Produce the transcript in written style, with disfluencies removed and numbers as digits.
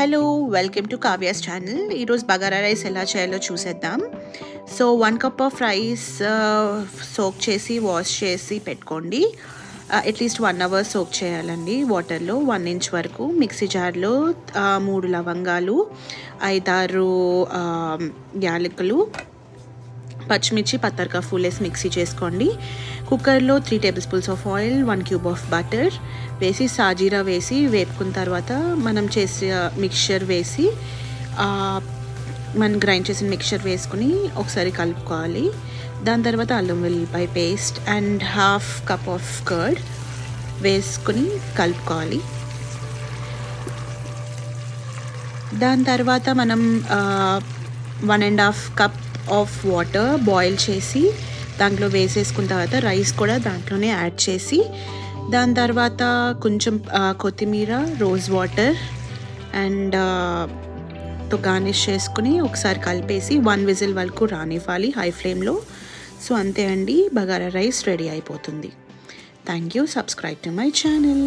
Hello, welcome to Kavya's channel. ఈరోజు bagara rice ఎలా చేయాలో చూసేద్దాం. So 1 cup of rice soak చేసి వాష్ చేసి పెట్టుకోండి. అట్లీస్ట్ 1 అవర్ సోక్ చేయాలండి వాటర్లో. 1 ఇంచ్ వరకు మిక్సీ జార్లో 3 లవంగాలు, 5-6 యాలకులు, పచ్చిమిర్చి, పత్తర్కా ఫూల్ వేసి మిక్సీ చేసుకోండి. కుక్కర్లో 3 table spoons of oil, 1 cube of butter వేసి సాజీరా వేసి వేపుకున్న తర్వాత మనం చేసే మిక్చర్ వేసి మనం గ్రైండ్ చేసిన మిక్చర్ వేసుకుని ఒకసారి కలుపుకోవాలి. దాని తర్వాత అల్లం వెల్లుల్లిపాయ paste and 1/2 cup of curd వేసుకుని కలుపుకోవాలి. దాని తర్వాత మనం 1.5 కప్ ఆఫ్ వాటర్ బాయిల్ చేసి దాంట్లో వేసేసుకున్న తర్వాత రైస్ కూడా దాంట్లోనే యాడ్ చేసి దాని తర్వాత కొంచెం కొత్తిమీర, రోజ్ వాటర్ అండ్ తో గార్నిష్ చేసుకుని ఒకసారి కలిపేసి 1 విజిల్ వరకు రానివ్వాలి హై ఫ్లేమ్లో. సో అంతే అండి, బగారా రైస్ రెడీ అయిపోతుంది. Thank you. Subscribe to my channel.